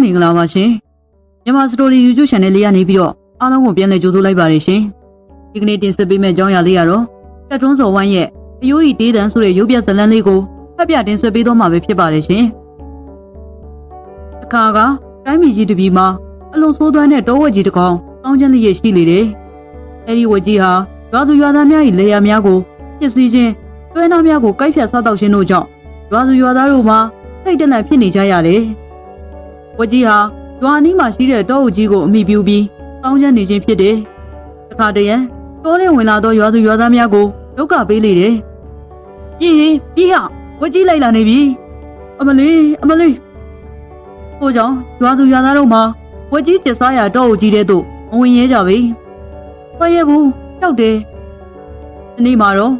မင်္ဂလာပါရှင်မြန်မာစတိုရီ YouTube Channel လေးကနေပြီးတော့အားလုံးကိုပြန်လည်ကြိုဆိုလိုက်ပါတယ်ရှင်ဒီကနေ့တင်ဆက်ပေးမယ့်အကြောင်းအရာလေးကတော့တက်ထွန်းစော်ဝိုင်းရဲ့အယိုးဤတေးတန်ဆိုတဲ့ရုပ်ပြဇာတ်လမ်းလေးကိုဖတ်ပြတင်ဆက်ပေးတော့မှာပဲဖြစ်ပါတယ်ရှင်အခါကတိုင်းပြည်ကြီးတစ်ပြည်မှာအလွန်ဆိုးသွမ်းတဲ့တောဝက်ကြီးတစ်ကောင်တောင်းကျမ်းလေးရရှိနေတယ်အဲဒီဝက်ကြီးဟာရွာသူရွာသားများ၏လေယာများကိုပြစ်စီးခြင်းတွဲနှောင်းများကိုကိုက်ဖြတ်စားတောက်ခြင်းတို့ကြောင့်ရွာသူရွာသားတို့မှာစိတ်တလန့်ဖြစ်နေကြရတယ်ဝက်ကြီးဟာရွာအနီးမှာရှိတဲ့တောအုပ်ကြီးကိုအမိပြုပြီးတောင်းကျမ်းနေခြင်းဖြစ်တယ်။တစ်ခါတည်းတောထဲဝင်လာသောရွာသူရွာသားများကိုဒုက္ခပေးလေတယ်။ပြေးဟာဝက်ကြီးလိုက်လာနေပြီ။အမလေး။ဟိုကြောင့်ရွာသူရွာသားတို့မှာဝက်ကြီးကျစားရာတောအုပ်ကြီးတဲ့သို့မဝင်ရဲကြပြီ။ဆွဲရဲဘူးကြောက်တယ်။ဒီနေ့မှာတော့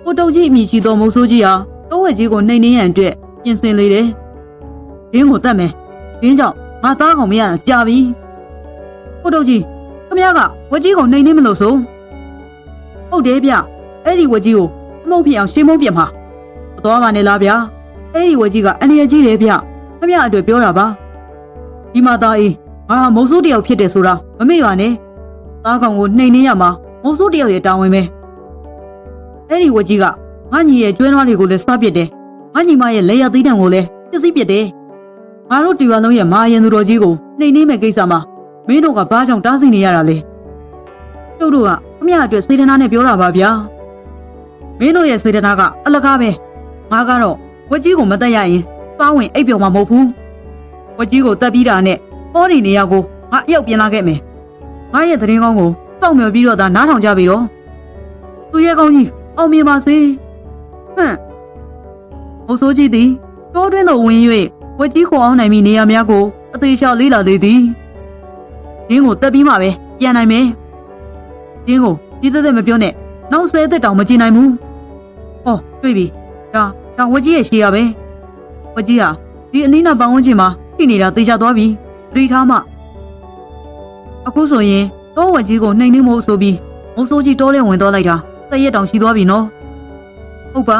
ကိုတုတ်ကြီးအမိရှိသောမုတ်ဆိုးကြီးဟာတောဝက်ကြီးကိုနှိမ်နှင်းရန်အတွက်ပြင်ဆင်လေတယ်။ဒင်းကိုတတ်မယ်။ဒင်းကြောင့်ငါသားကောင်မရတာကြာပြီကိုတုတ်ကြီးခမရကဝက်ကြီးကိုနှိမ်နှင်းမလို့ဆိုဟုတ်တယ်ဗျအဲ့ဒီဝက်ကြီးကိုအမှုတ်ဖြစ်အောင်ရှင်းမုံးပြမှာမတော်ပါနဲ့လားဗျအဲ့ဒီဝက်ကြီးကအန္တရာယ်ကြီးတယ်ဗျခမရအတွက်ပြောတာပါဒီမှာသားအေးငါမုံစိုးတယောက်ဖြစ်တယ်ဆိုတာမမေ့ပါနဲ့သားကောင်ကိုနှိမ်နှင်းရမှာမုံစိုးတယောက်ရဲ့တာဝန်ပဲအဲ့ဒီဝက်ကြီးကငါညီရဲ့ကျွဲနွားတွေကိုလည်းစားပစ်တယ်ငါညီမရဲ့လက်ရသေးတံကိုလည်းပစ္စည်းပစ်တယ်ငါတို့တရားလုံးရဲ့မာရင်သူတော်ကြီးကိုနှိမ်နှင်းမဲ့ကိစ္စမှာမင်းတို့ကဘာကြောင့်တားဆီးနေရတာလဲကျုပ်တို့ကခမရအတွက်စေတနာနဲ့ပြောတာပါဗျာမင်းတို့ရဲ့စေတနာကအလကားပဲငါကတော့ဝက်ကြီးကိုမတက်ရရင်သွားဝင်အိပ်ပျော်မှာမဟုတ်ဘူးဝက်ကြီးကိုတက်ပြီးတာနဲ့ဟောဒီနေရာကိုငါအရောက်ပြင်လာခဲ့မယ်ငါရဲ့သတင်းကောင်းကိုစောင့်မျှော်ပြီးတော့သာနားထောင်ကြပြီတော့သူရဲ့ကောင်းကြီးအောင်မြင်ပါစေဟမ်ဟိုဆိုးကြီးသည်တိုးတွင်းသို့ဝင်၍ဝက်ကြီးခေါ်အောင်နိုင်ပြီနေရာများကိုအသေးချောက်လေးလာသေးသည်ဒင်းကိုတက်ပြီးမှပဲပြန်နိုင်မယ်ဒင်းကိုဒီသက်မပြောနဲ့နောက်ဆဲသက်တောင်မကြည့်နိုင်ဘူးဟောတွေ့ပြီဒါဝက်ကြီးရဲ့ရှေ့ရပဲဝက်ကြီးဟာဒီအနီးနာပတ်ဝန်းကျင်မှာထိနေတာသေချာသွားပြီသတိထားမှအခုဆိုရင်တောဝက်ကြီးကိုနှိမ်နှင်းမို့ဆိုပြီးမုံဆိုးကြီးတောထဲဝင်သွားလိုက်တာသက်ရက်တောင်ရှိသွားပြီနော်ဟုတ်ပါ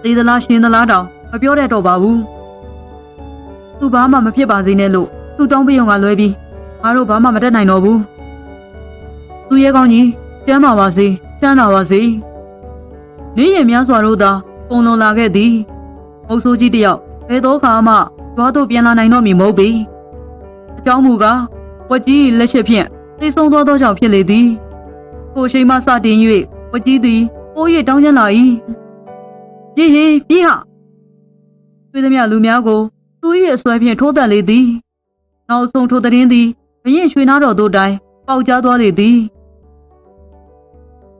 သေသလားရှင်သလားတောင်မပြောတတ်တော့ပါဘူးသူဘာမှမဖြစ်ပါစေနဲ့လို့သူတောင်းပြုံကလွဲပြီးငါတို့ဘာမှမတတ်နိုင်တော့ဘူးသူရဲကောင်းကြီးကျမ်းပါပါစေချမ်းသာပါစေနေရများစွာတို့သာပုံလွန်လာခဲ့သည်မုတ်ဆိုးကြီးတယောက်ဘယ်တော့ခါမှကျွားတို့ပြန်လာနိုင်တော့မည်မဟုတ်ပေအကြောင်းမူကားဝက်ကြီးလက်ချက်ဖြင့်သိဆုံးသောကြောင့်ဖြစ်လေသည်ကိုရှိန်မှစတင်၍ဝက်ကြီးသည်ပိုး၍တောင်းကျမ်းလာ၏ပြေးဟာတွေ့သမျှလူများကိုသူ၏အစွဲဖြင့်ထိုးတက်လေသည်နောက်ဆုံးထိုးတဲ့င်းသည်ဘရင်ရွှေနာတော်တို့တိုင်ပေါက်ကြားသွားလေသည်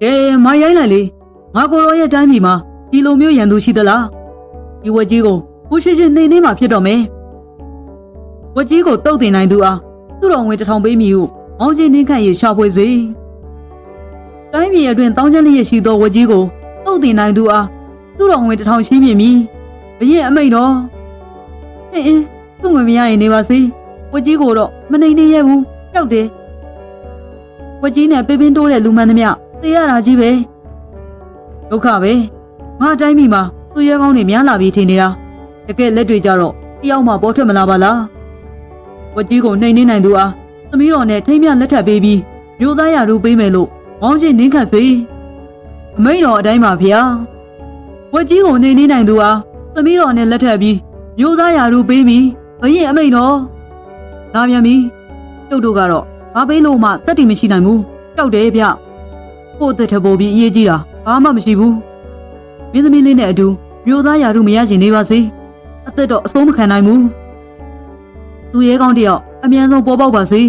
ကဲမရိုင်းလိုက်လေငါကိုရောရဲ့တိုင်းပြည်မှာဒီလိုမျိုးရန်သူရှိသလားဒီဝက်ကြီးကိုဦးရှိရှိနှိမ်နှင်းမှာဖြစ်တော့မယ်ဝက်ကြီးကိုတုတ်တင်နိုင်သူအားသူ့တော်ဝင်1000ပေးမည်ဟုမောင်ချင်းနှင်းခန့်၍ရှာဖွေစေတိုင်းပြည်အတွင်းတောင်းကျမ်းလျက်ရှိသောဝက်ကြီးကိုတုတ်တင်နိုင်သူအားသူ့တော်ဝင်1000ရှိမည်မည်ဘရင်အမိတ်တော်သူ့ငွေမရရင်နေပါစေဝက်ကြီးကိုတော့မနှိမ်နှင်းရဘူးကြောက်တယ်ဝက်ကြီးနဲ့ပေးပင်းတိုးတဲ့လူမှန်သမျှသိရတာကြီးပဲဒုက္ခပဲငါအတိုင်းမိမှာသူရဲကောင်းတွေများလာပြီးထင်နေတာတကယ်လက်တွေကြတော့တယောက်မှပေါ်ထွက်မလာပါလားဝက်ကြီးကိုနှိမ်နှင်းနိုင်သူအားသမီးတော်နဲ့ထိမ့်မြလက်ထပ်ပေးပြီးမျိုးသားရာထူးပေးမယ်လို့မောင်းချင်းနှင်းခတ်စေအမိန့်တော်အတိုင်းပါဗျာဝက်ကြီးကိုနှိမ်နှင်းနိုင်သူအားသမီးတော်နဲ့လက်ထပ်ပြီးမျိုးသားရာထူးပေးပြီးဘရင်အမိန့်တော်လာပြန်ပြီကျုပ်တို့ကတော့ဘာပေးလို့မှတက်တီမရှိနိုင်ဘူးကြောက်တယ်ဗျကို့တက်ထပေါ်ပြီးအရေးကြီးတာဘာမှမရှိဘူးမင်းသမီးလေးနဲ့အတူမျိုးသားရာထူးမရချင်နေပါစေအသက်တော့အဆုံးမခံနိုင်ဘူးသူရဲကောင်းတယောက်အမြန်ဆုံးပေါ်ပေါက်ပါစေ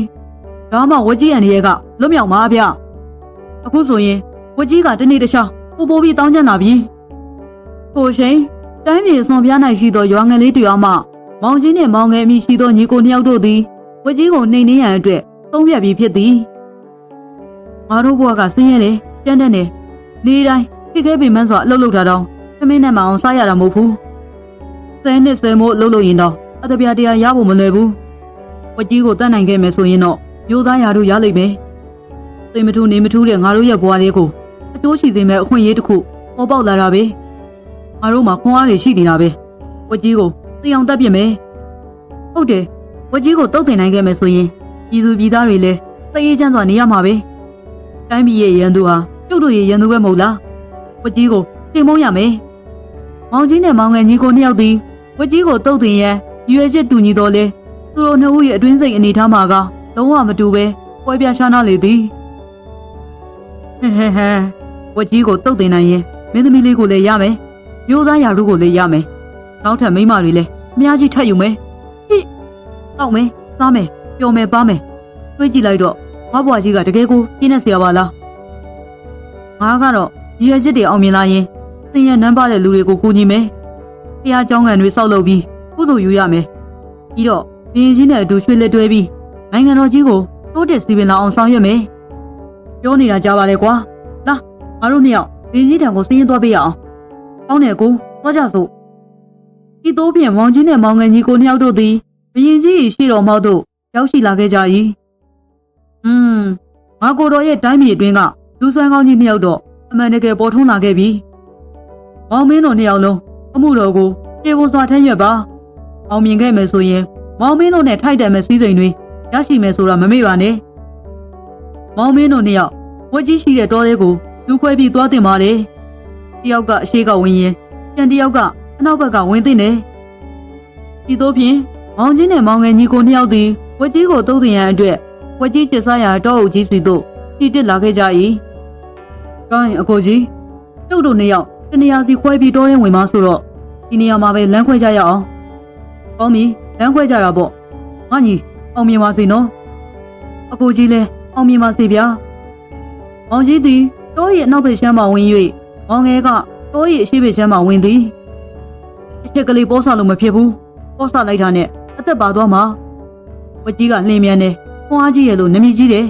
ဒါမှဝက်ကြီးအန်ရဲ့ကလွတ်မြောက်မှာဗျအခုဆိုရင်ဝက်ကြီးကတနေ့တခြားပိုပြီးတောင်းကျမ်းလာပြီကိုရှင်တိုင်းပြည်အစွန်ပြား၌ရှိသောရွာငယ်လေးတယောက်မှမောင်ကြီးနှင့်မောင်ငယ်အမိရှိသောညီကိုနှစ်ယောက်တို့သည်ဝက်ကြီးကိုနှိမ်နှင်းရန်အတွက်သုံးဖြတ်ပြီးဖြစ်သည်ငါတို့ဘဝကဆင်းရဲတယ်ကြမ်းတမ်းတယ်နေတိုင်းခိခဲပင်မန်းစွာအလုပ်လုပ်တာတော့သမင်းနဲ့မအောင်စားရတာမဟုတ်ဘူး10နှစ်10မို့အလုပ်လုပ်ရင်တော့အတပြားတရားရဖို့မလွယ်ဘူးဝက်ကြီးကိုတတ်နိုင်ခဲ့မယ်ဆိုရင်တော့မျိုးသားရာတို့ရလိမ့်မယ်သိမထူးနေမထူးတဲ့ငါတို့ရဲ့ဘဝလေးကိုအကျိုးရှိစေမဲ့အခွင့်အရေးတစ်ခုပေါ်ပေါက်လာတာပဲငါတို့မှာခွန်အားတွေရှိနေတာပဲဝက်ကြီးကိုသိအောင်တတ်ပြစ်မယ်ဟုတ်တယ် ဝကြီးကိုတုတ်တင်နိုင်ခဲ့မယ်ဆိုရင်ပြည်သူပြည်သားတွေလည်းသိအေးချမ်းစွာနေရမှာပဲတိုင်းပြည်ရဲ့ရန်သူဟာကျုပ်တို့ရဲ့ရန်သူပဲမဟုတ်လားဝကြီးကိုတင်မုန်းရမယ်မောင်ကြီးနဲ့မောင်ငယ်ညီကိုနှစ်ယောက်သည်ဝကြီးကိုတုတ်တင်ရန်ရွေချက်တူညီတော်လဲသူတို့နှစ်ဦးရဲ့အတွင်းစိတ်အနေထားမှာကလုံးဝမတူပဲပွဲပြရှားနာလေသည်ဟဲဝကြီးကိုတုတ်တင်နိုင်ရင်မင်းသမီးလေးကိုလည်းရမယ်မျိုးသားရာတို့ကိုလည်းရမယ်နောက်ထပ်မိန်းမတွေလည်းအများကြီးထပ်ယူမယ်ဟိတောက်မယ်စားမယ်ပျော်မယ်ပါမယ်တွေးကြည့်လိုက်တော့ငါဘွားကြီးကတကယ်ကိုပြင်းနေเสียပါလားငါကတော့ရည်ရွယ်ချက်တွေအောင်မြင်လာရင်သင်ရနမ်းပါတဲ့လူတွေကိုကူညီမယ်ဖះเจ้าငံတွေစောက်လုပ်ပြီးကုသိုလ်ယူရမယ်ပြီးတော့ဘင်းကြီးနဲ့အတူရွှေလက်တွဲပြီးနိုင်ငံတော်ကြီးကိုတိုးတက်စီပင်လာအောင်ဆောင်ရွက်မယ်ပြောနေတာကြားပါလေကွာလာငါတို့နှစ်ယောက်ဘင်းကြီးတံကိုစင်းရင်သွားပေးရအောင်ကောင်းတယ်ကိုသွားကြစို့ဒီတိုးဖြင့်မောင်ကြီးနဲ့မောင်ငယ်ကြီးကိုနှစ်ယောက်တို့သည်ဘရင်ကြီးရှိတော်မောက်တို့ရောက်ရှိလာခဲ့ကြ၏ငါကိုတော်ရဲ့တိုင်းပြည်အတွင်းကလူဆွမ်းကောင်းကြီးနှစ်ယောက်တော့အမှန်တကယ်ပေါ်ထွန်းလာခဲ့ပြီမောင်မင်းတို့နှစ်ယောက်လုံးအမှုတော်ကိုပြေဖို့စွာထမ်းရွက်ပါအောင်မြင်ခဲ့မယ်ဆိုရင်မောင်မင်းတို့နဲ့ထိုက်တယ်မဲ့စည်းစိမ်တွေရရှိမယ်ဆိုတာမမေ့ပါနဲ့မောင်မင်းတို့နှစ်ယောက်ဝတ်ကြီးရှိတဲ့တောထဲကိုလူခွဲပြီးသွားတင်ပါတယ်တယောက်ကအရှိကဝင်ရင်ကျန်တယောက်ကအနောက်ဘက်ကဝင်သိနေဒီတို့ဖြင့်မောင်ကြီးနဲ့မောင်ငယ်ညီကိုနှစ်ယောက်သည်ဝတ်ကြီးကိုတုံးတင်ရန်အတွက်ဝတ်ကြီးကျစားရာတောအုပ်ကြီးစီတို့တိတက်လာခဲ့ကြ၏ကိုင်းအကိုကြီးကျုပ်တို့နှစ်ယောက်တနေရာစီခွဲပြီးတောထဲဝင်ပါဆိုတော့ဒီနေရာမှာပဲလမ်းခွဲကြရအောင်ကောင်းပြီလမ်းခွဲကြတာပေါ့ငါညီအောင်မြင်ပါစေနော်အကိုကြီးလည်းအောင်မြင်ပါစေဗျာမောင်ကြီးသည်တော၏အနောက်ဘက်ရှမ်းမှာဝင်၍မောင်ငယ်ကတော၏အရှေ့ဘက်ရှမ်းမှာဝင်သည်အချက်ကလေးပေါ်ဆလို့မဖြစ်ဘူးပေါ်ဆလိုက်တာနဲ့အသက်ပါသွားမှာဝကြီးကလှင်မြန်တယ်ခွန်အားကြီးရဲ့လို့နမည်ကြီးတယ်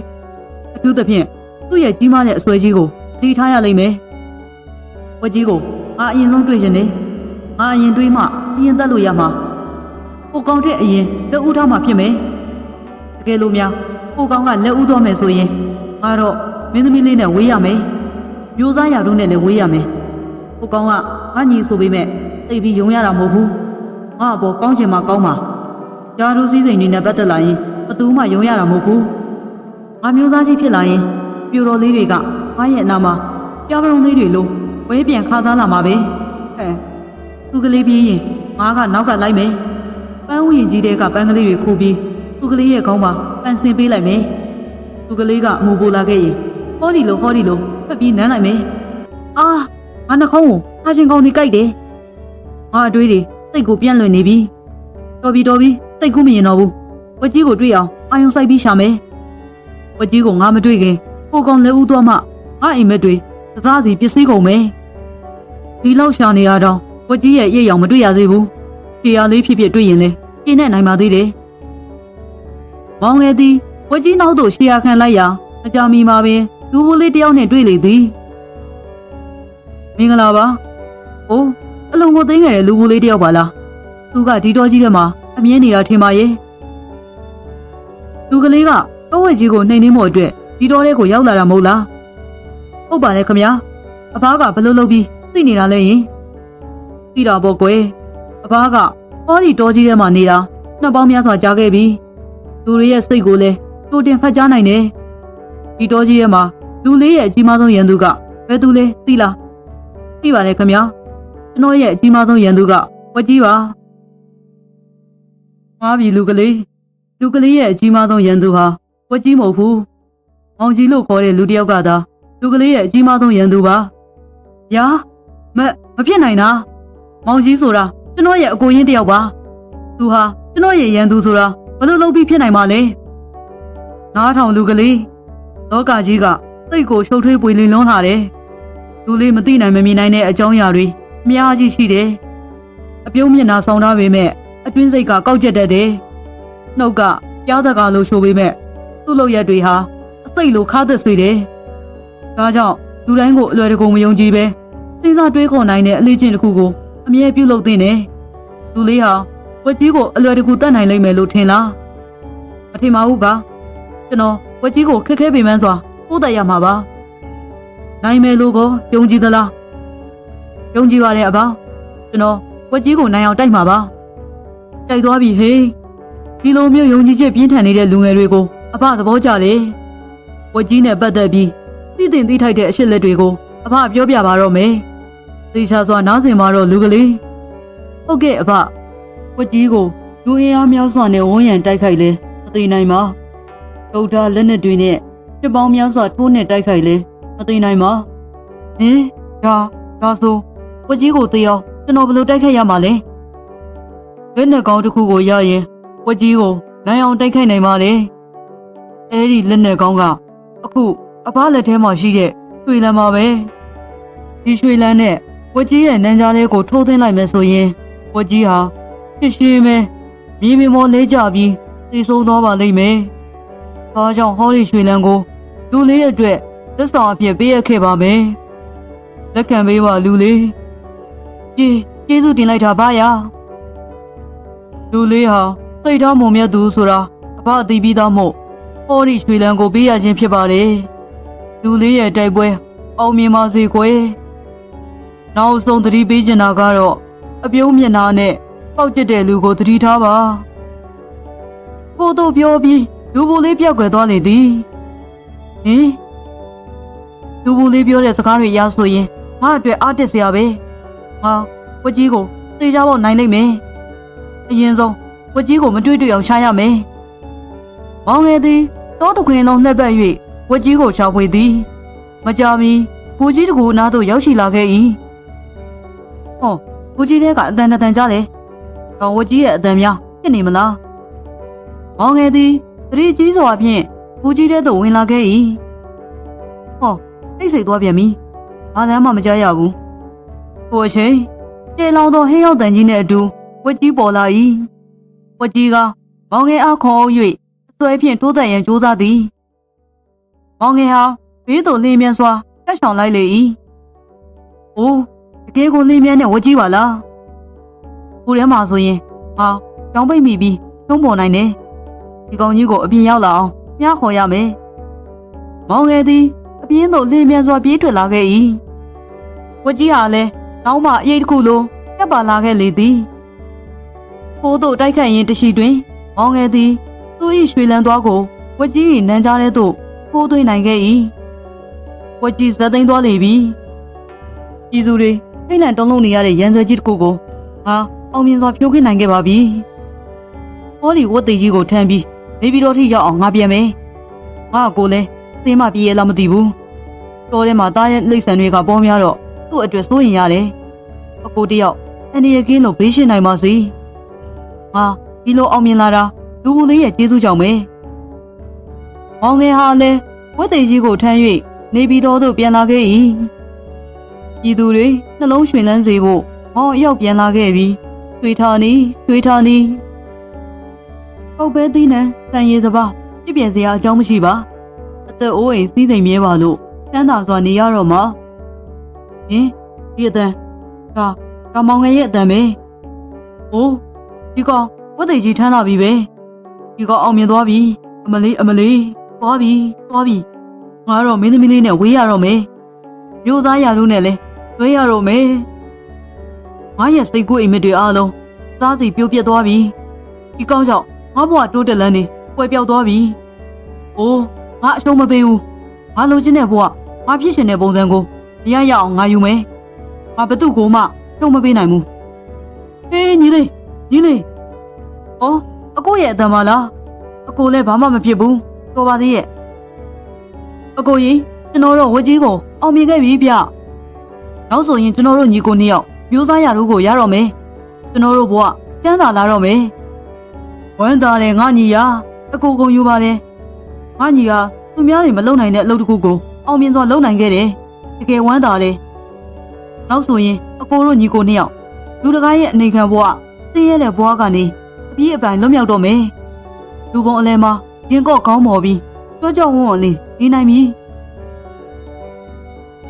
အထူးသဖြင့်သူ့ရဲ့ကြီးမားတဲ့အစွဲကြီးကိုသတိထားရလိမ့်မယ်ဝကြီးကိုငါအရင်ဆုံးတွေ့ရင်လေငါအရင်တွေးမှအရင်တက်လို့ရမှာကိုကောင်းတဲ့အရင်လက်ဦးထားမှဖြစ်မယ်တကယ်လို့များကိုကောင်းကလက်ဦးသွားမယ်ဆိုရင်ငါတော့မင်းသမီးလေးနဲ့ဝေးရမယ်မျိုးသားရာတို့နဲ့လည်းဝေးရမယ်ကိုကောင်းကငါညီဆိုပေမဲ့သိပြီးယုံရတာမဟုတ်ဘူးငါအပေါ်ကောင်းချင်မှကောင်းမှာယာတို့စည်းစိမ်တွေနဲ့ပတ်သက်လာရင်ဘသူမှယုံရတာမဟုတ်ဘူးငါမျိုးသားကြီးဖြစ်လာရင်ပြိုတော်လေးတွေကငါရဲ့အနာမှာပြားပရုံလေးတွေလိုဝဲပြန်ခါသားလာမှာပဲသူကလေးပြေးရင်ငါကနောက်ကလိုက်မယ်ပန်းဥယျာဉ်ကြီးတဲ့ကပန်းကလေးတွေခိုးပြီးသူကလေးရဲ့ခေါင်းမှာပန်းစင်ပေးလိုက်မယ်သူကလေးကအမူပိုလာခဲ့ရင်ဟောဒီလိုဖက်ပြီးနမ်းလိုက်မယ်အာငါနှခေါင်းကိုအားချင်းကောင်းနေကြိုက်တယ်ငါအတွေးတွေစိတ်ကိုပြန့်လွင်နေပြီတော်ပြီစိတ်ကူးမရင်တော့ဘူးဝကြီးကိုတွေ့အောင်အာယုံဆိုင်ပြီးရှာမယ်ဝကြီးကိုငါမတွေ့ခင်ကိုကောင်လက်ဦးသွားမှငါအိမ်မက်တွေသစားစီပစ္စည်းကုန်မယ်ဒီလောက်ရှာနေရတော့ဝကြီးရဲ့ရိပ်ရောင်မတွေ့ရသေးဘူးခြေရလေးဖြစ်တွေ့ရင်လေကျင်းနဲ့နိုင်ပါသေးတယ်မောင်ငယ်သည်ဝကြီးနောက်သို့ရှေ့ရခံလိုက်ရာအကြမီမှာပင်လူဘိုးလေးတယောက်နဲ့တွေ့လေသည်မင်္ဂလာပါအိုးအလုံးကိုသိငယ်တဲ့လူဘိုးလေးတယောက်ပါလားသူကဒီတော်ကြီးထဲမှာအမြဲနေတာထင်ပါရဲ့သူကလေးကတော့ဝက်ကြီးကိုနှိမ်နှင်းဖို့အတွက်ဒီတော်ထဲကိုရောက်လာတာမဟုတ်လားဟုတ်ပါလေခမညာအဖားကဘလို့လုပ်ပြီးသိနေတာလဲယင်သိတာပေါ့ကွယ်အဖားကဟောဒီတော်ကြီးထဲမှာနေတာနှစ်ပေါင်းများစွာကြာခဲ့ပြီသူတွေရဲ့စိတ်ကိုလည်းတိုးတင်ဖတ်ကြားနိုင်တယ်ဒီတော်ကြီးထဲမှာလူလေးရဲ့အကြီးမားဆုံးရန်သူကဘယ်သူလဲသိလားသိပါလေခမညာကျွန်တော်ရဲ့အကြီးမားဆုံးရန်သူကဝက်ကြီးပါမှားပြီလူကလေးရဲ့အကြီးမားဆုံးရန်သူဟာဝက်ကြီးမဟုတ်ဘူးမောင်ကြီးလို့ခေါ်တဲ့လူတစ်ယောက်ကသာလူကလေးရဲ့အကြီးမားဆုံးရန်သူပါယာမဖြစ်နိုင်တာမောင်ကြီးဆိုတာကျွန်တော်ရဲ့အကိုရင်းတစ်ယောက်ပါသူဟာကျွန်တော်ရဲ့ရန်သူဆိုတာဘယ်လိုလုပ်ပြီးဖြစ်နိုင်မှာလဲနားထောင်လူကလေးလောကကြီးကစိတ်ကိုရှုပ်ထွေးပွေလင်းလွန်းလာတယ်လူလေးမသိနိုင်မမြင်နိုင်တဲ့အကြောင်းအရာတွေအများကြီးရှိတယ်အပြုံးမျက်နှာဆောင်ထားပေမဲ့အတွင်းစိတ်ကကောက်ကျက်တတ်တယ်နှုတ်ကပြားတကာလို့ဆိုပေမဲ့သူ့လုပ်ရက်တွေဟာအစိတ်လိုခါသက်စေတယ်ဒါကြောင့်လူတိုင်းကိုအလွယ်တကူမယုံကြည်ပဲစဉ်းစားတွေးခေါ်နိုင်တဲ့အလေးချင်းတစ်ခုကိုအမြဲပြုလုပ်သင့်တယ်လူလေးဟာဝက်ကြီးကိုအလွယ်တကူတတ်နိုင်လိမ့်မယ်လို့ထင်လားမထင်ပါဘူးပါကျွန်တော်ဝက်ကြီးကိုခက်ခဲပေမှန်းစွာပို့တတ်ရမှာပါနိုင်မယ်လို့ကိုယုံကြည်သလားယုံကြည်ပါတယ်အဘောကျွန်တော်ဝက်ကြီးကိုနိုင်အောင်တိုက်မှာပါတိုက်သွားပြီဟေး ဒီလိုမျိုးယုံကြည်ချက်ပြင်းထန်နေတဲ့လူငယ်တွေကိုအဖသဘောကျလေဝက်ကြီးနဲ့ပတ်သက်ပြီးသိတင်သိထိုက်တဲ့အရှက်လက်တွေကိုအဖပြောပြပါတော့မယ်သေချာစွာနားဆင်ပါတော့လူကလေးဟုတ်ကဲ့အဖဝက်ကြီးကိုလူအင်အားများစွာနဲ့ဝန်းရံတိုက်ခိုက်လဲမသိနိုင်ပါထုတ်ထားလက်နက်တွေနဲ့စစ်ပေါင်းများစွာထိုးနဲ့တိုက်ခိုက်လဲမသိနိုင်ပါဟင်ဒါဆိုဝက်ကြီးကိုသိအောင်ကျွန်တော်ဘယ်လိုတိုက်ခိုက်ရမှာလဲလက်နက်ကောင်းတစ်ခုကိုရရင်ဝက်ကြီးကိုနိုင်အောင်တိုက်ခိုက်နိုင်ပါလေအဲဒီလက်နက်ကောင်းကအခုအဖလက်ထဲမှာရှိတဲ့ရွှေလန်းပါပဲဒီရွှေလန်းနဲ့ဝက်ကြီးရဲ့နန်းကြားလေးကိုထိုးသွင်းလိုက်မယ်ဆိုရင်ဝက်ကြီးဟာရှင်းပဲမြေမြေမောလဲကျပြီးသိဆုံးသွားပါလိမ့်မယ်။ဒါကြောင့်ဟောဒီရွှေလန်းကိုလူလေးရဲ့အတွက်သက်ဆောင်အဖြစ်ပေးရခဲ့ပါမယ်။လက်ခံပေးပါလူလေး။ကျေးဇူးတင်လိုက်တာပါယာ။လူလေးဟာစိတ်ထားမုံမြတ်သူဆိုတာအဖအသိပြီးသားမို့ဟောဒီရွှေလန်းကိုပေးရခြင်းဖြစ်ပါတယ်။လူလေးရဲ့တိုက်ပွဲအောင်မြင်ပါစေကွယ်။နောက်ဆုံးသတိပေးချင်တာကတော့အပြုံးမျက်နှာနဲ့ပေါက်ကျတဲ့လူကိုသတိထားပါကိုတို့ပြောပြီးလူပူလေးပြောက်ွယ်သွားလေသည်ဟင်လူပူလေးပြောတဲ့စကားတွေရဆိုရင်ငါအတွက်အားတက်စရာပဲငါဝက်ကြီးကိုသိကြဖို့နိုင်လိမ့်မယ်အရင်ဆုံးဝက်ကြီးကိုမတွေ့တွေ့အောင်ရှာရမယ်မောင်ငယ်သည်တောတခွင်လုံးလှည့်ပတ်၍ဝက်ကြီးကိုရှာဖွေသည်မကြာမီဘူကြီးတကူနားသို့ရောက်ရှိလာခဲ့၏ဟောဘူကြီးတဲ့ကအတန်တန်ကြားတယ်ဝက်ကြီးရဲ့အတန်များဖြစ်နေမလားမောင်ငယ်သည်သတိကြီးစွာဖြင့်ဘူကြီးတဲ့သို့ဝင်လာခဲ့၏ဟောသိစိတ်သွားပြန်ပြီဘာသာမှမကြားရဘူးဟိုအချိန်ကျေလောင်သောဟင်းရောက်တန်ကြီးနဲ့အတူဝက်ကြီးပေါ်လာ၏ဝက်ကြီးကမောင်ငယ်အားခေါ်အုပ်၍အစွဲဖြင့်ထိုးသက်ရန်ကြိုးစားသည်မောင်ငယ်ဟာဘေးသို့လင်းမြန်စွာတက်ဆောင်လိုက်လေ၏အိုးတကယ်ကိုလင်းမြန်တဲ့ဝက်ကြီးပါလားကိုထဲမှာဆိုရင်ကြောင်ပိတ်မိပြီးထုံးပေါ်နိုင်တယ်ဒီကောင်ကြီးကိုအပြင်ရောက်လာအောင်မြားခေါ်ရမယ်မောင်ငယ်သည်အပြင်းသို့လင်းမြန်စွာပြေးထွက်လာခဲ့၏ဝက်ကြီးဟာလည်းနောက်မှအရေးတစ်ခုလိုတက်ပါလာခဲ့လေသည်ကိုတို့တိုက်ခတ်ရင်တရှိတွင်မောင်ငယ်သည်သူ၏ရွှေလန်းသွားကိုဝက်ကြီး၏နန်းကြားထဲသို့ထိုးသွင်းနိုင်ခဲ့၏ဝက်ကြီးဇက်သိမ်းသွားလေပြီပြည်သူတွေထိတ်လန့်တုန်လှုပ်နေရတဲ့ရန်ဆွဲကြီးတစ်ခုကိုအောင်မြင်စွာဖြိုးခင်းနိုင်ခဲ့ပါပြီ။ဟောဒီဝတ်သေးကြီးကိုထမ်းပြီးနေပြည်တော်ထိရောက်အောင်ငါပြန်မယ်။ငါကိုလည်းသင်မပြေရလားမသိဘူး။တော်ထဲမှာတားရဲ့လိမ့်ဆန်တွေကပေါ်များတော့သူ့အတွက်စိုးရင်ရတယ်။အကိုတယောက်အနေရကင်းလို့ဘေးရှင်းနိုင်ပါစေ။ငါဒီလိုအောင်မြင်လာတာလူဘူးလေးရဲ့ကျေးဇူးကြောင့်ပဲ။မောင်ငယ်ဟာလည်းဝတ်သေးကြီးကိုထမ်း၍နေပြည်တော်သို့ပြန်လာခဲ့၏။ပြည်သူတွေနှလုံးရွှင်လန်းစေဖို့မောင်ရောက်ပြန်လာခဲ့ပြီရွှေထားနီပုတ်ပဲသီးနှံဆန်ရည်စပါးပြည့်ပြည့်စရာအကြောင်းမရှိပါအသက်အိုးအိမ်စီးစိမ်မြဲပါလို့တန်းသာစွာနေရတော့မှာဟင်ဒီအတန်ဒါမောင်ငယ်ရဲ့အတန်ပဲဟိုးဒီကောင်ဝတ်သေးကြီးထမ်းလာပြီပဲဒီကောင်အောင်မြင်သွားပြီအမလေးသွားပြီငါတော့မင်းသမီးလေးနဲ့ဝေးရတော့မယ်မျိုးသားရလို့နဲ့လဲတွဲရတော့မယ်ငါရဲ့စိတ်ကူးအိမ်မက်တွေအားလုံးစားစီပြိုးပြက်သွားပြီဒီကောင်းကြောင့်ငါဘဝတိုးတက်လန်းနေကွယ်ပြောက်သွားပြီအိုးငါအရှုံးမပေးဘူးငါလိုချင်တဲ့ဘဝငါဖြစ်ရှင်တဲ့ပုံစံကိုတရားရအောင်ငါယူမယ်ငါဘသူ့ကိုမှရှုံးမပေးနိုင်ဘူးဟေးညီလေးအော်အကိုရဲ့အတန်ပါလားအကိုလည်းဘာမှမဖြစ်ဘူးတော်ပါသေးရဲ့အကိုကြီးကျွန်တော်တို့ဝကြီးကိုအောင်မြင်ခဲ့ပြီဗျနောက်ဆိုရင်ကျွန်တော်တို့ညီကိုနှစ်ယောက်မျိုးသားရတို့ကိုရတော့မယ်ကျွန်တော်တို့ဘဝကျန်းသာလာတော့မယ်ဝမ်းသာတယ်ငါညီရအကိုကုန်ယူပါလေငါညီကသူများတွေမလုံနိုင်တဲ့အလုပ်တစ်ခုကိုအောင်မြင်စွာလုပ်နိုင်ခဲ့တယ်တကယ်ဝမ်းသာတယ်နောက်ဆိုရင်အကိုတို့ညီကိုနှစ်ယောက်လူတကားရဲ့အနေခံဘဝဆင်းရဲတဲ့ဘဝကနေအပြည့်အပိုင်လွတ်မြောက်တော့မယ်လူပုံအလဲမှာရင်ကော့ကောင်းမော်ပြီးကြောဝွန်းလေးနေနိုင်ပြီ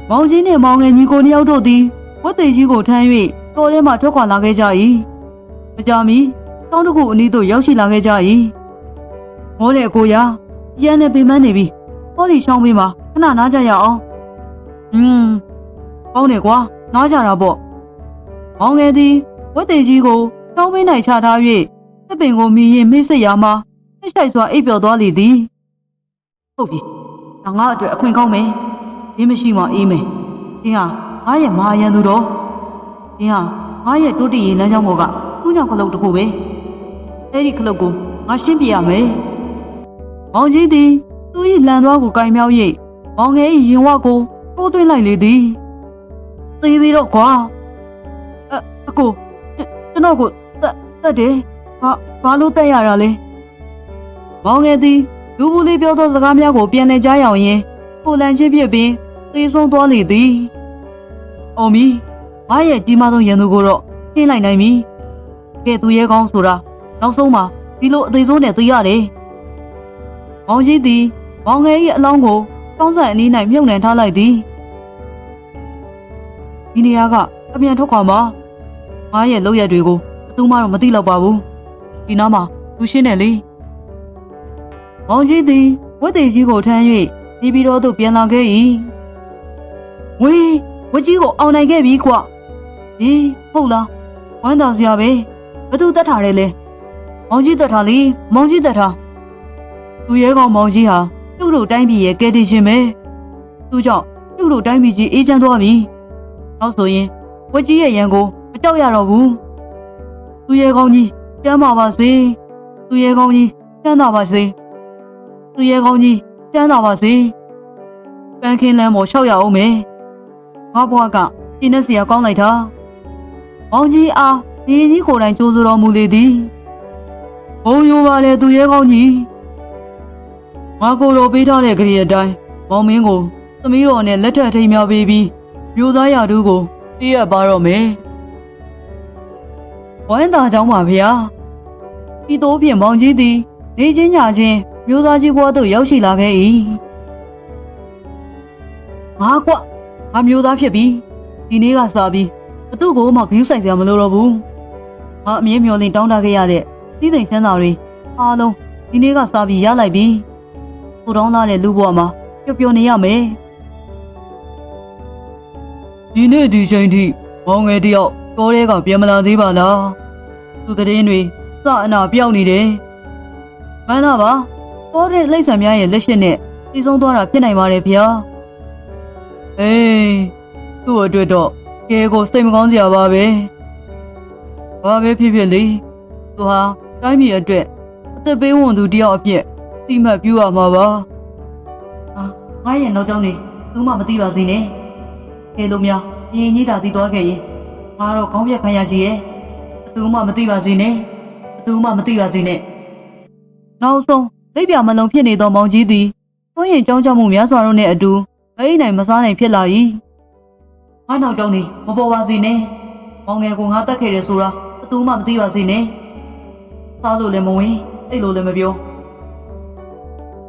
မောင်ကြီးနဲ့မောင်ငယ်ညီကိုနှစ်ယောက်တို့သည်ဝတ်သေးကြီးကိုထမ်း၍တော်ထဲမှထွက်ခွာလာခဲ့ကြ၏မကြာမီတောင်းတခုအနီးသို့ရောက်ရှိလာခဲ့ကြ၏မောတဲ့အကိုရရန်နဲ့ပင်ပန်းနေပြီဟောဒီရှောင်းပေးမှာခဏနားကြရအောင်ကောင်းတယ်ကွာနားကြတာပေါ့မောင်ငယ်သည်ဝတ်သေးကြီးကိုရှောင်းပေး၌ချထား၍ တစ်ပင်ကိုမြည်ရင်မေးစိတ်ရမှာနှိမ့်ဆိုင်စွာအိပ်ပျော်သွားလေသည်ဟုတ်ပြီဒါငါအတွက်အခွင့်ကောင်းမယ်ဒီမရှိမှအေးမယ်ဒီဟာငါရဲ့မဟာရန်သူတော်ဒီဟာငါရဲ့တိုးတည်ရေးလမ်းကြောင်းပေါ်ကသူ့ကြောင့်ခလုတ်တစ်ခုပဲအဲ့ဒီခလုတ်ကိုငါရှင်းပြရမယ်မောင်ကြီးသည်သူ့၏လန်သွားကိုကင်မြောက်၍မောင်ငယ်၏ရင်ဝကိုထိုးသွင်းလိုက်လေသည်သေပြီတော့ကွာအကိုကျွန်တော်ကိုတတ်တယ်ဘာလို့တက်ရတာလဲမောင်ငယ်သည်လူဘူးလေးပြောသောစကားများကိုပြန်လည်ကြားရောက်ရင်းကိုလန်ချင်းဖြစ်ပြီးသေဆုံးသွားလေသည်အောင်မီငါရဲ့ကြီးမားဆုံးရန်သူကိုတော့ရှင်းလိုက်နိုင်ပြီကဲသူရဲကောင်းဆိုတာနောက်ဆုံးမှာဒီလိုအသေးဆုံးနဲ့သိရတယ်မောင်ကြီးသည်မောင်ငယ်၏အလောင်းကိုတောင်းဆန်အနီး၌မြုပ်နှံထားလိုက်သည်ဒီနေရာကအမြန်ထွက်ခွာမှာငါရဲ့လောက်ရတွေကိုဘယ်သူမှတော့မသိတော့ပါဘူးဒီနားမှာသူရှင်းတယ်လေမောင်ကြီးသည်ဝတ်သေးကြီးကိုထမ်း၍ဒီပြီးတော့သူပြန်လာခဲ့၏ဝကြီးကိုအောင်နိုင်ခဲ့ပြီကွဒီဟုတ်လားဝမ်းသာစရာပဲဘသူတတ်ထားတယ်လဲမောင်ကြီးတတ်ထားလေမောင်ကြီးတတ်ထားသူရဲကောင်မောင်ကြီးဟာကျုပ်တို့တိုင်းပြည်ရဲ့ကယ်တင်ရှင်ပဲသူကြောင့်ကျုပ်တို့တိုင်းပြည်ကြီးအေးချမ်းသွားပြီနောက်ဆိုရင်ဝကြီးရဲ့ရန်ကိုမကြောက်ရတော့ဘူးသူရဲကောင်ကြီးကျမ်းပါပါစေသူရဲကောင်ကြီးချမ်းသာပါစေသူရဲကောင်းကြီးကျမ်းသာပါစေပန်းခင်းလမ်းပေါ်လျှောက်ရအောင်မယ်ငါဘွားကရှင်းနေစရာကောင်းလိုက်တာမောင်ကြီးအားဒီကြီးကိုယ်တိုင်ကြိုးစိုးတော်မူလေသည်ဘုံရိုးပါလေသူရဲကောင်းကြီးငါကိုယ်တော်ပေးထားတဲ့ကြည်အတိုင်းမောင်မင်းကိုသမီးတော်နဲ့လက်ထပ်ထိမ်းများပေးပြီးမျိုးသားရာထူးကိုတည့်ရပါတော့မယ်ဝမ်းသာကြောင်းပါဗျာဒီတော့ဖြင့်မောင်ကြီးသည်နေချင်းညချင်းမျိုးသားကြီးဘွားတို့ရောက်ရှိလာခဲ့၏ငါမျိုးသားဖြစ်ပြီဒီနေ့ကစပြီးဘသူ့ကိုမှဂရုစိုက်စရာမလိုတော့ဘူးငါအမြဲမျှော်လင့်တောင်းတခဲ့ရတဲ့စီးစိမ်ချမ်းသာတွေအားလုံးဒီနေ့ကစပြီးရလိုက်ပြီကိုတောင်းလာတဲ့လူဘွားမှာပျော်နေရမယ်ဒီနေ့ဒီချိန်ထိမောင်ငယ်တယောက်တောထဲကပြန်မလာသေးပါလားသူတရင်တွေစအနာပြောက်နေတယ်မှန်လားပါတောတဲ့လိမ့်ဆန်များရဲ့လက်ရှိနဲ့တည်ဆုံးသွားတာဖြစ်နိုင်ပါတယ်ဗျာအေးသူ့အတွက်တော့ကဲကိုစိတ်မကောင်းစရာပါပဲဘာပဲဖြစ်ဖြစ်လေသူဟာတိုင်းပြည်အတွက်အသက်ပေးဝန်သူတယောက်အဖြစ်တိမှတ်ပြုရမှာပါငါရဲ့နောက်ကျောင်းနေသူမှမသိပါစေနဲ့ကဲလို့များရင်ကြီးတာသိသွားခဲ့ရင်ငါတော့ခေါင်းပြက်ခံရရှိရဲ့ဘသူမှမသိပါစေနဲ့ဘသူမှမသိပါစေနဲ့နောက်ဆုံးလက်ပြမလုံးဖြစ်နေသောမောင်ကြီးသည်သွင်းရင်ကြောင်းကြမှုများစွာတို့နဲ့အတူမအိမ်နိုင်မစားနိုင်ဖြစ်လာ၏ငါနောက်ကျောင်းနေမပေါ်ပါစေနဲ့မောင်ငယ်ကိုငါတတ်ခဲ့တယ်ဆိုတာဘသူမှမသိပါစေနဲ့စားလို့လည်းမဝင်အိတ်လို့လည်းမပြော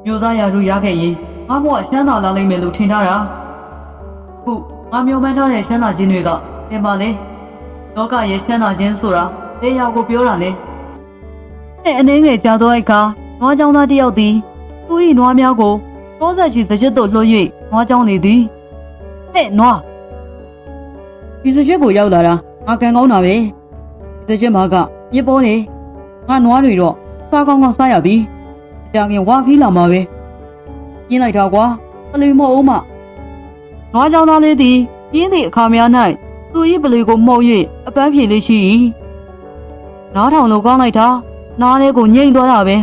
မျိုးသားရာထူးရခဲ့ရင်ငါဘဝချမ်းသာလာလိမ့်မယ်လို့ထင်ထားတာအခုငါမျှော်မှန်းထားတဲ့ချမ်းသာခြင်းတွေကဘယ်မှာလဲလောကရဲ့ချမ်းသာခြင်းဆိုတာဘယ်ရောက်ကိုပြောတာလဲနဲ့အနေငယ်ကြားသောအခါနွားကြောင်သားတယောက်သည်သူ၏နွားများကိုတောဆက်ရှိစကြစ်သို့လွှတ်၍နွားကြောင်နေသည်ဟဲ့နွားဒီစကြစ်ကိုရောက်လာတာငါကံကောင်းတာပဲဒီစကြစ်မှာကမြစ်ပေါ်နေငါနွားတွေတော့စားကောင်းကောင်းစားရပြီအကြခင်ဝါဖီးလာမှာပဲပြင်းလိုက်တာကွာပလီမော့အောင်မနွားကြောင်သားလေးသည်ပြင်းသည့်အခါများ၌သူ၏ပလီကိုမှုတ်၍အပန်းဖြေလေးရှိ၏နားထောင်လို့ကောင်းလိုက်တာနားလေးကိုငိမ့်သွားတာပဲ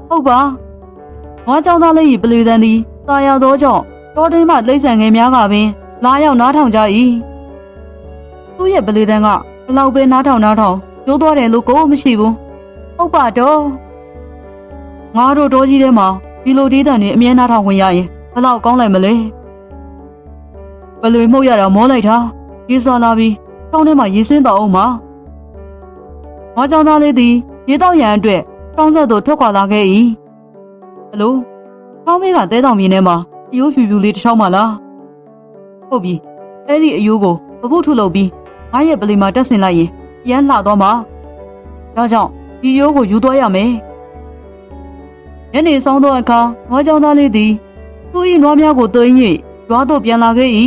ဟုတ်ပါနွားကြောင်သားလေး၏ပလီတန်သည်ตายရသောကြောင့်တောတိမ်မှလိမ့်ဆန်ငယ်များကပင်လာရောက်နားထောင်ကြ၏သူ့ရဲ့ပလီတန်ကဘလောက်ပဲနားထောင်ကျိုးသွားတယ်လို့ကိုမရှိဘူးဟုတ်ပါတော့ငါတို့တောကြီးထဲမှာဒီလိုဒေးတန်တွေအမြဲနားထောင်ဝင်ရရင်ဘလောက်ကောင်းလိုက်မလဲပလီမှုတ်ရတာမောလိုက်တာရေစားလာပြီးတောင်းထဲမှာရေစင်းတော့အောင်မှာနွားကြောင်သားလေးသည်ရေတောက်ရန်အတွက်တောင်းဆက်သို့ထွက်ခွာလာခဲ့၏ဟယ်လိုတောင်းမေးကတဲတောင်မြင်းထဲမှာအယိုးဖြူဖြူလေးတစ်ချောင်းမှလားဟုတ်ပြီအဲ့ဒီအယိုးကိုပပုတ်ထုတ်လုပ်ပြီးငါရဲ့ပလီမှာတက်ဆင်လိုက်ရင်ပြန်လှသွားမှာဒါကြောင့်ဒီအယိုးကိုယူသွားရမယ်ညနေဆောင်သောအခါနွားကြောင်သားလေးသည်သူ၏နွားများကိုသိမ်း၍ရွာသို့ပြန်လာခဲ့၏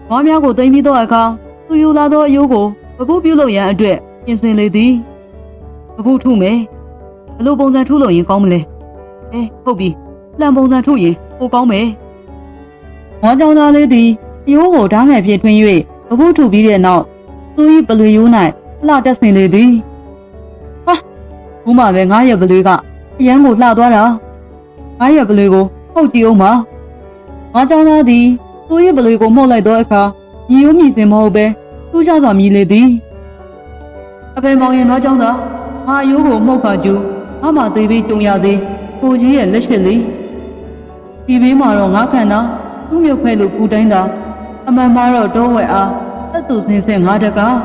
နွားများကိုသိမ်းပြီးသောအခါသူယူလာသောအယိုးကိုပပုတ်ပြုတ်လုပ်ရန်အတွက်ပြင်ဆင်လေသည် အခုထုမယ်ဘလို့ပုံစံထုလို့ရင်ကောင်းမလဲဟုတ်ပြီလှန်ပုံစံထုရင်ပိုကောင်းမယ်ဝါကြောင်သားလေးသည်အယိုးကိုဓာတ်ငယ်ဖြင့်ထွင်း၍အခုထုပြီးတဲ့နောက်သူ၏ပလွေရိုး၌လှတက်ဆင်လေသည်ဟာဘုမပဲ9ရက်ပလွေကအရန်ကိုလှသွားတာ9ရက်ပလွေကိုပုတ်ကြည့်အောင်ပါဝါကြောင်သားသည်သူ၏ပလွေကိုမှုတ်လိုက်သောအခါမြည်ရိုးမြည်စင်မဟုတ်ပဲသူ့ချစွာမြည်လေသည်အဖေမောင်ရင်တော့ကြောင်းသာငါအယိုးကိုမှုတ်ခါကျူငါမှသေးပြီးကြုံရသည်ကိုကြီးရဲ့လက်ရှိလေးဒီဘေးမှာတော့ငါခန္ဓာသူ့မြုပ်ဖဲလို့ပူတိုင်းတာအမှန်မှာတော့တောဝဲအားသက်သူစင်းစင်ငါတကား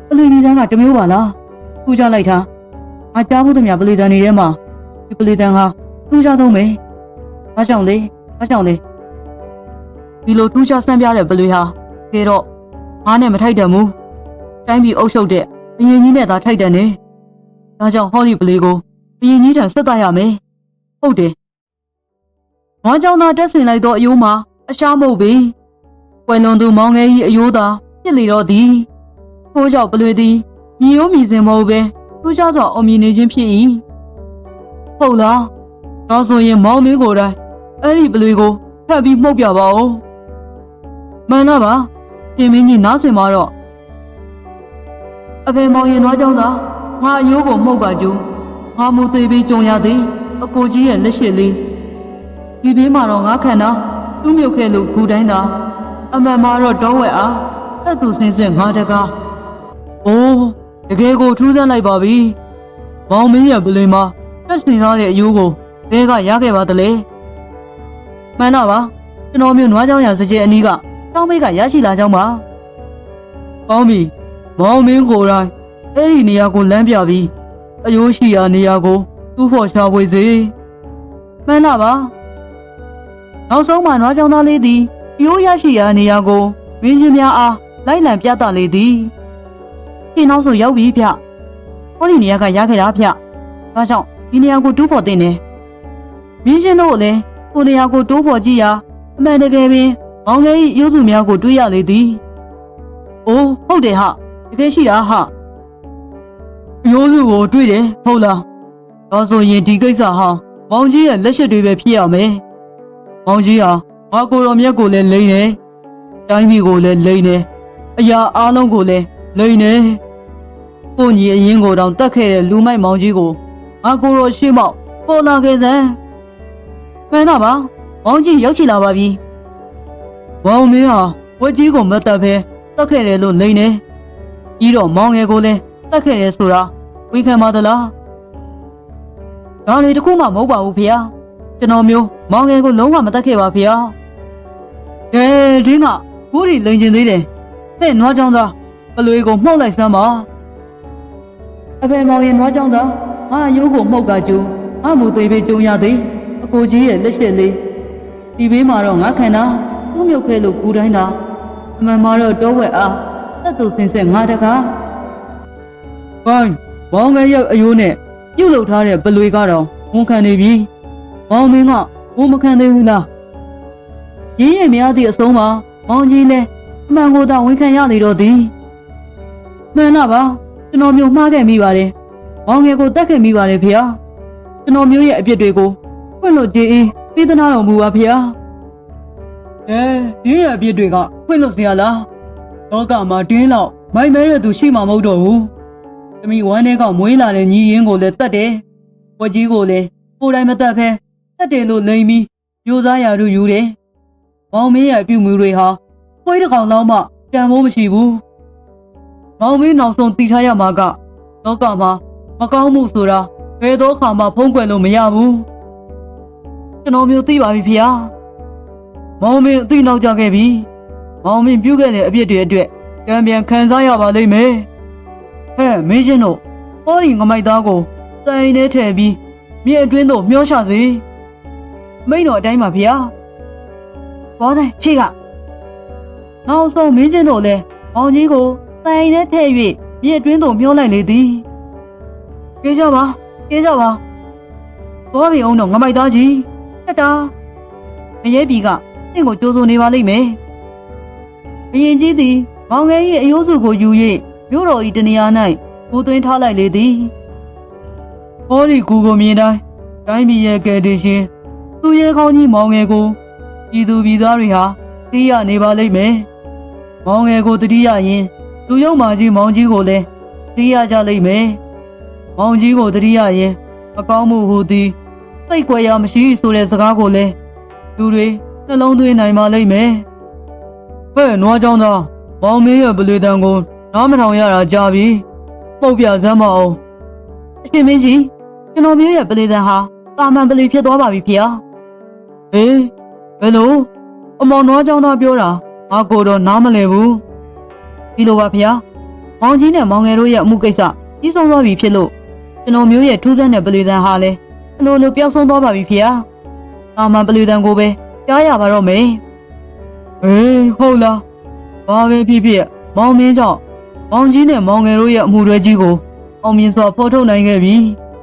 ပလီဒီတန်းကတမျိုးပါလားထူးခြားလိုက်တာငါကြားဖို့တည်းများပလီတန်းနေထဲမှာဒီပလီတန်းဟာထူးခြားဆုံးပဲဘာကြောင့်လဲဒီလိုထူးခြားဆန်းပြတဲ့ပလီဟာခဲတော့ငါနဲ့မထိုက်တန်ဘူးတိုင်းပြည်အုပ်ချုပ်တဲ့အရင်ကြီးနဲ့သာထိုက်တန်နေဒါကြောင့်ဟောဒီပလီကိုအရင်ကြီးထံဆက်တရမယ်ဟုတ်တယ်ငါကြောင့်သာတက်ဆင်လိုက်တော့အယိုးမှာအရှားမဟုတ်ပြီကွယ်လွန်သူမောင်ငယ်ကြီးအယိုးသာဖြစ်လေတော့သည်ထို့ကြောင့်ပလွေသည်မြည်ရိုးမြည်စင်မဟုတ်ပဲထူးခြားစွာအောင်မြင်နေခြင်းဖြစ်၏ဟုတ်လားဒါဆိုရင်မောင်မင်းကိုယ်တိုင်အဲ့ဒီပလွေကိုဖက်ပြီးမှုတ်ပြပါဦးမှန်လားပါရှင်မင်းကြီးနားဆင်ပါတော့အဖေမောင်ရင်တော့ကြောင့်သာငါအယိုးကိုမှုတ်ပါကျူငါမူသေးပြီးကြုံရသည်အကိုကြီးရဲ့လက်ရှိလေးဒီဘေးမှာတော့ငါခန္ဓာသူ့မြုပ်ခဲ့လို့ဂူတိုင်းသာအမှန်မှာတော့တောဝဲအားသက်သူစင်းစင်ငါတကားအိုးတကယ်ကိုထူးဆန်းလိုက်ပါပြီမောင်မင်းရဲ့ပလင်မှာတက်ဆင်ထားတဲ့အယိုးကိုဘဲကရခဲ့ပါသလဲမှန်လားပါကျွန်တော်မျိုးနွားเจ้าရစကြဲအနီးကတောင်းမေးကရရှိလာကြောင်းပါကောင်းပြီမောင်မင်းကိုယ်တိုင်အဲ့ဒီနေရာကိုလမ်းပြပြီးအယိုးရှိရာနေရာကိုသူ့ဖို့ရှာဖွေစေမှန်လားပါနောက်ဆုံးမှနွားเจ้าသားလေးသည်အယိုးရရှိရာနေရာကိုမင်းကြီးများအားလိုက်လံပြသလေသည်ဒီနောက်ဆိုရောက်ပြီဗျဟောဒီနေရာကရခဲ့တာဗျဒါကြောင့်ဒီနေရာကိုတူးဖို့တင်တယ်မင်းရှင်တို့လည်းကိုနေရာကိုတိုးဖို့ကြည့်ရာအမှန်တကယ်ပင်မောင်ငယ်၏ရုပ်စုများကိုတွေ့ရလေသည်အိုးဟုတ်တယ်ဟာတကယ်ရှိတာဟာရုပ်စုကိုတွေ့တယ်ဟုတ်လားဒါဆိုရင်ဒီကိစ္စဟာမောင်ကြီးရဲ့လက်ရှိတွေပဲဖြစ်ရမယ်မောင်ကြီးဟာငါကိုတော်မြတ်ကိုလည်းလိမ့်တယ်တိုင်းပြည်ကိုလည်းလိမ့်တယ်အရာအားလုံးကိုလည်းလိမ့်တယ်ကိုညီအရင်ကိုတောင်တတ်ခဲ့တဲ့လူမိုက်မောင်ကြီးကိုငါကိုတော်ရှိမောက်ပေါ်လာခဲ့စမ်းမှန်တော့ပါမောင်ကြီးရောက်ချီလာပါပြီမောင်မင်းဟာဝက်ကြီးကိုမတ်တပ်ပဲတတ်ခဲ့တယ်လို့လိမ့်တယ်ပြီးတော့မောင်ငယ်ကိုလည်းတတ်ခဲ့တယ်ဆိုတာဝေခံပါသလားဒါလေတခုမှမဟုတ်ပါဘူးဖေ။ကျွန်တော်မျိုးမောင်ငယ်ကိုလုံးဝမတတ်ခဲ့ပါဖေ။ဒီကဘူးဒီလိန်ကျင်သေးတယ်။တဲ့နွားချောင်းသားပလွေကိုမှုတ်လိုက်စမ်းပါ။အဖေမောင်ရင်နွားချောင်းသားငါရိုးကိုမှုတ်ကကျူငါမူသေးပြီးကြုံရသည်အကိုကြီးရဲ့လက်ရှိလေးဒီဘေးမှာတော့ငါခန္ဓာသူ့မြုပ်ခဲလို့ကူတိုင်းသာအမှန်မှာတော့တောဝက်အားသက်သူစင်ဆက်ငါတကား။ကိုင်းမောင်ငယ်ရဲ့အယိုးနဲ့ပြုတ်လုထားတဲ့ပလွေကတော့ဝန်ခံနေပြီမောင်မင်းကဝန်မခံသေးဘူးလားရင်းရည်များသည့်အဆုံးမှာမောင်ကြီးလဲအမှန်ကိုသာဝန်ခံရနေတော့သည်မှန်လားပါကျွန်တော်မျိုးမှားခဲ့မိပါတယ်မောင်ငယ်ကိုတတ်ခဲ့မိပါတယ်ဖေ။ကျွန်တော်မျိုးရဲ့အပြစ်တွေကိုခွင့်လို့ကြည်အေးပေးသနာတော်မူပါဖေ။ဒီရဲ့အပြစ်တွေကခွင့်လို့စရာလားလောကမှာတင်းလောက်မိုက်မဲတဲ့သူရှိမှမဟုတ်တော့ဘူးသမီးဝမ်းထဲကမွေးလာတဲ့ညီရင်းကိုလည်းတတ်တယ်ဝက်ကြီးကိုလည်းကိုယ်တိုင်မတတ်ဖဲတတ်တယ်လို့လိမ်ပြီးယူစားရသူယူတယ်မောင်မင်းရဲ့အပြုမူတွေဟာခွေးတစ်ကောင်လောက်မှတန်ဖိုးမရှိဘူးမောင်မင်းနောက်ဆုံးတည်ထားရမှာကလောကမှာမကောင်းမှုဆိုတာဘယ်တော့မှဖုံးကွယ်လို့မရဘူးကျွန်တော်မျိုးသိပါပြီဖေ။မောင်မင်းအသိနောက်ကျခဲ့ပြီမောင်မင်းပြုခဲ့တဲ့အပြစ်တွေအတွက်ကံပြန်ခံစားရပါလိမ့်မယ်ဟဲ့မင်းရှင်တို့ဟောဒီငမိုက်သားကိုတိုင်ထဲထည့်ပြီးမြေအတွင်းသို့မျောချစေမိန်တော်အတိုင်းပါဗျာဘောတိုင်းရှိကနောက်ဆုံးမင်းရှင်တို့လည်းမောင်ကြီးကိုတိုင်ထဲထည့်၍မြေအတွင်းသို့မျောလိုက်လေသည်ကြေးကြပါဘောပြီအောင်တော့ငမိုက်သားကြီးတက်တာမရဲပြီကတင့်ကိုကြိုးစိုးနေပါလိမ့်မယ်ဘရင်ကြီးသည်မောင်ငယ်၏အယိုးစုကိုယူ၍မြို့တော်၏တနေရာ၌ ကိုသွင်းထားလိုက်လေသည်ဟောဒီကူကိုမြင်တိုင်းပြည်ရဲ့ကယ်တင်ရှင်သူ့ရဲ့ကောင်းကြီးမောင်ငယ်ကိုပြည်သူပြည်သားတွေဟာသိရနေပါလိမ့်မယ်မောင်ငယ်ကိုတတိယရင်သူ့ရုံမာကြီးမောင်ကြီးကိုလည်းသိရကြလိမ့်မယ်မောင်ကြီးကိုတတိယရင်အကောင်းမှုဟူသည်စိတ်ကြွယ်ရမရှိဆိုတဲ့စကားကိုလည်းလူတွေနှလုံးသွင်းနိုင်ပါလိမ့်မယ်ဟဲ့နွားကြောင့်သာမောင်မင်းရဲ့ပလေတံကိုနားမထောင်ရတာကြာပြီပုတ်ပြစမ်းမအောင်အရှင်မင်းကြီးကျွန်တော်မျိုးရဲ့ပလေတံဟာတာမန်ပလေဖြစ်သွားပါပြီဖေ။ဟေးဘယ်လိုအမောင်နွားကြောင့်သာပြောတာငါကိုတော့နားမလည်ဘူးဒီလိုပါဖေ။မောင်ကြီးနဲ့မောင်ငယ်တို့ရဲ့အမှုကိစ္စကြီးဆုံးသွားပြီဖြစ်လို့ကျွန်တော်မျိုးရဲ့ထူးဆန်းတဲ့ပလေတံဟာလည်းအလိုလိုပျောက်ဆုံးသွားပါပြီဖေ။တာမန်ပလေတံကိုပဲကြားရပါတော့မယ်။ဟေးဟုတ်လားဘာပဲဖြစ်ဖြစ်မောင်မင်းကြောင့်မောင်ကြီးနဲ့မောင်ငယ်တို့ရဲ့အမှုတွေကြီးကိုအောင်မြင်စွာဖော်ထုတ်နိုင်ခဲ့ပြီ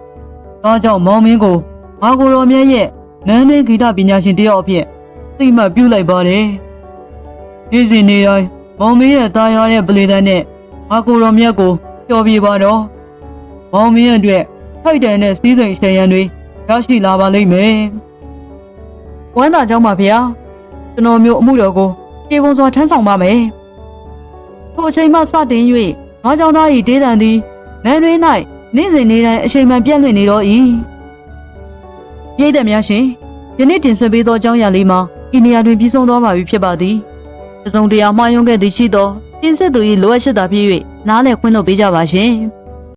။ဒါကြောင့်မောင်မင်းကိုငါကိုတော်မြတ်ရဲ့နန်းတွင်းဂီတပညာရှင်တယောက်အဖြစ်သိမှတ်ပြုလိုက်ပါတယ်။ဒီစီနေတိုင်းမောင်မင်းရဲ့တာယာတဲ့ပလေတန်းနဲ့ငါကိုတော်မြတ်ကိုပျော်ပြပါတော့။မောင်မင်းရဲ့အတွက်ထိုက်တန်တဲ့စည်းစိမ်ရှင်ရန်တွေရရှိလာပါလိမ့်မယ်။ဝမ်းသာကြောင်းပါဗျာ။ကျွန်တော်မျိုးအမှုတော်ကိုပြေပုံစွာထမ်းဆောင်ပါမယ်။ထိုအချိန်မှစတင်၍ငါကြောင့်သား၏ဒေသံသည်နန်းတွင်၌နေ့စဉ်နေ့တိုင်းအချိန်မှန်ပြည့်လွင့်နေတော့၏။ရိတ်သက်များရှင်ယနေ့တင်ဆက်ပေးသောအကြောင်းအရာလေးမှာဤနေရာတွင်ပြီးဆုံးသွားပါပြီဖြစ်ပါသည်။တစုံတရာမှားယွင်းခဲ့သည်ရှိသောတင်ဆက်သူ၏လိုအပ်ချက်သာဖြစ်၍နားလည်ခွင့်လုပ်ပေးကြပါရှင်။